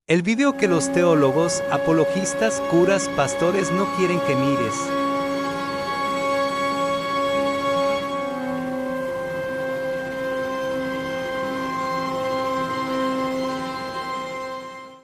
El video que los teólogos, apologistas, curas, pastores no quieren que mires.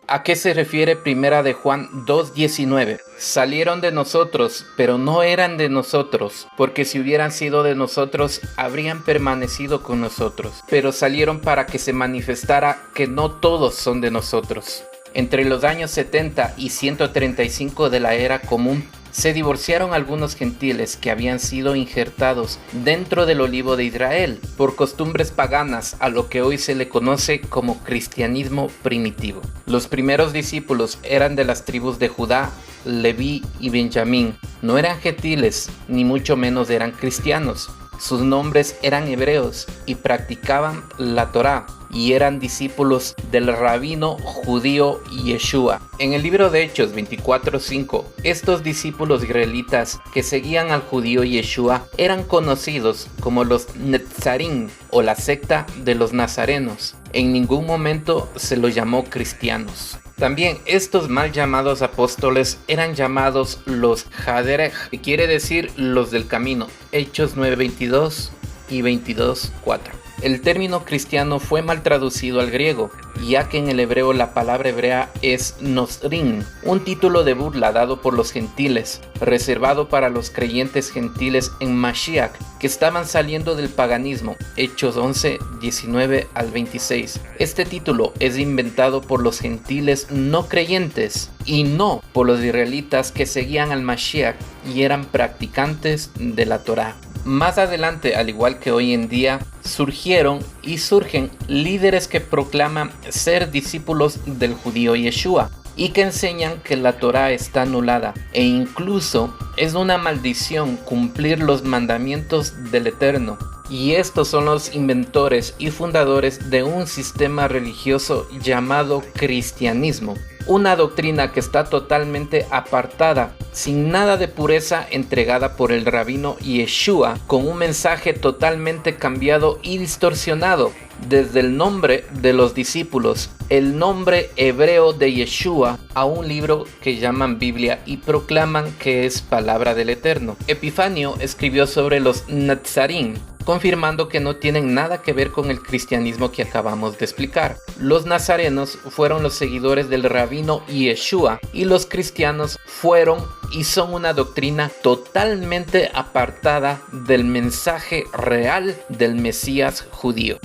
¿A qué se refiere Primera de Juan 2:19? Salieron de nosotros, pero no eran de nosotros, porque si hubieran sido de nosotros, habrían permanecido con nosotros. Pero salieron para que se manifestara que no todos son de nosotros. Entre los años 70 y 135 de la era común, se divorciaron algunos gentiles que habían sido injertados dentro del olivo de Israel por costumbres paganas a lo que hoy se le conoce como cristianismo primitivo. Los primeros discípulos eran de las tribus de Judá, Leví y Benjamín. No eran gentiles, ni mucho menos eran cristianos. Sus nombres eran hebreos y practicaban la Torá y eran discípulos del rabino judío Yeshua. En el libro de Hechos 24:5, estos discípulos israelitas que seguían al judío Yeshua eran conocidos como los Netzarim o la secta de los nazarenos. En ningún momento se los llamó cristianos. También estos mal llamados apóstoles eran llamados los Haderech, que quiere decir los del camino, Hechos 9:22 y 22:4. El término cristiano fue mal traducido al griego, ya que en el hebreo la palabra hebrea es nosrim, un título de burla dado por los gentiles, reservado para los creyentes gentiles en Mashiach, que estaban saliendo del paganismo, Hechos 11:19 al 26. Este título es inventado por los gentiles no creyentes y no por los israelitas que seguían al Mashiach y eran practicantes de la Torá. Más adelante, al igual que hoy en día, surgieron y surgen líderes que proclaman ser discípulos del judío Yeshua y que enseñan que la Torá está anulada e incluso es una maldición cumplir los mandamientos del Eterno. Y estos son los inventores y fundadores de un sistema religioso llamado cristianismo. Una doctrina que está totalmente apartada, sin nada de pureza, entregada por el rabino Yeshua, con un mensaje totalmente cambiado y distorsionado. Desde el nombre de los discípulos, el nombre hebreo de Yeshua, a un libro que llaman Biblia y proclaman que es palabra del Eterno. Epifanio escribió sobre los Netzarim, confirmando que no tienen nada que ver con el cristianismo que acabamos de explicar. Los nazarenos fueron los seguidores del rabino Yeshua y los cristianos fueron y son una doctrina totalmente apartada del mensaje real del Mesías judío.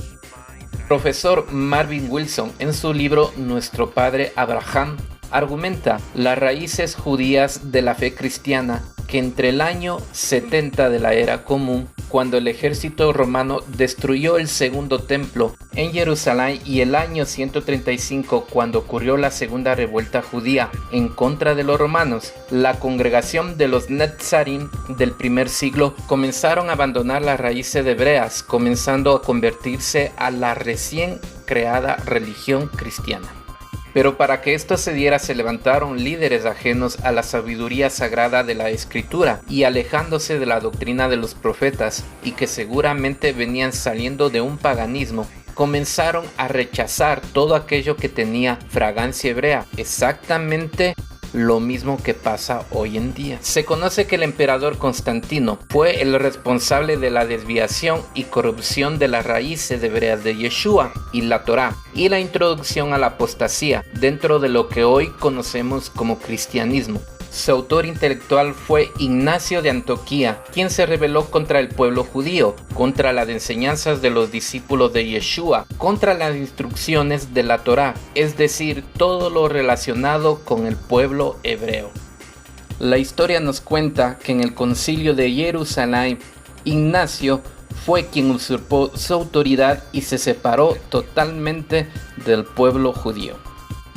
Profesor Marvin Wilson, en su libro Nuestro Padre Abraham, argumenta las raíces judías de la fe cristiana que entre el año 70 de la era común, cuando el ejército romano destruyó el segundo templo en Jerusalén, y el año 135, cuando ocurrió la segunda revuelta judía en contra de los romanos, la congregación de los Netzarim del primer siglo comenzaron a abandonar las raíces hebreas, comenzando a convertirse a la recién creada religión cristiana. Pero para que esto se diera, se levantaron líderes ajenos a la sabiduría sagrada de la Escritura y alejándose de la doctrina de los profetas, y que seguramente venían saliendo de un paganismo, comenzaron a rechazar todo aquello que tenía fragancia hebrea, exactamente lo mismo que pasa hoy en día. Se conoce que el emperador Constantino fue el responsable de la desviación y corrupción de las raíces hebreas de Yeshua y la Torá, y la introducción a la apostasía dentro de lo que hoy conocemos como cristianismo. Su autor intelectual fue Ignacio de Antioquía, quien se rebeló contra el pueblo judío, contra las enseñanzas de los discípulos de Yeshua, contra las instrucciones de la Torá, es decir, todo lo relacionado con el pueblo hebreo. La historia nos cuenta que en el concilio de Jerusalén, Ignacio fue quien usurpó su autoridad y se separó totalmente del pueblo judío.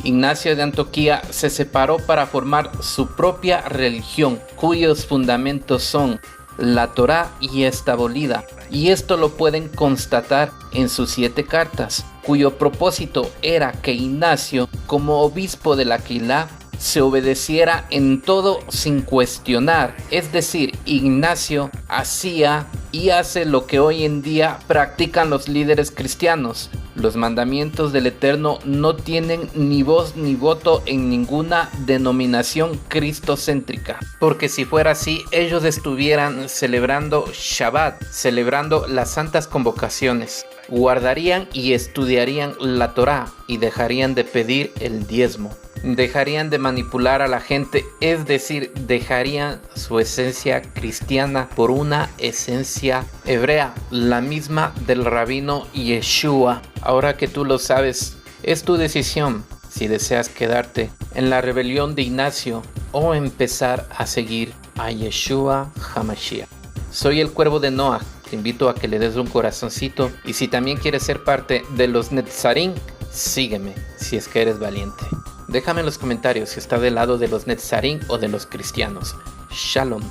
Ignacio de Antioquía se separó para formar su propia religión, cuyos fundamentos son la Torá y esta abolida, y esto lo pueden constatar en sus 7 cartas, cuyo propósito era que Ignacio, como obispo de la Quilá, se obedeciera en todo sin cuestionar. Es decir, Ignacio hacía y hace lo que hoy en día practican los líderes cristianos. Los mandamientos del Eterno no tienen ni voz ni voto en ninguna denominación cristocéntrica, porque si fuera así, ellos estuvieran celebrando Shabbat, celebrando las santas convocaciones, guardarían y estudiarían la Torá y dejarían de pedir el diezmo. Dejarían de manipular a la gente, es decir, dejarían su esencia cristiana por una esencia hebrea, la misma del rabino Yeshua. Ahora que tú lo sabes, es tu decisión si deseas quedarte en la rebelión de Ignacio o empezar a seguir a Yeshua HaMashiach. Soy el Cuervo de Noah, te invito a que le des un corazoncito y si también quieres ser parte de los Netzarim, sígueme si es que eres valiente. Déjame en los comentarios si está del lado de los Netzarim o de los cristianos. Shalom.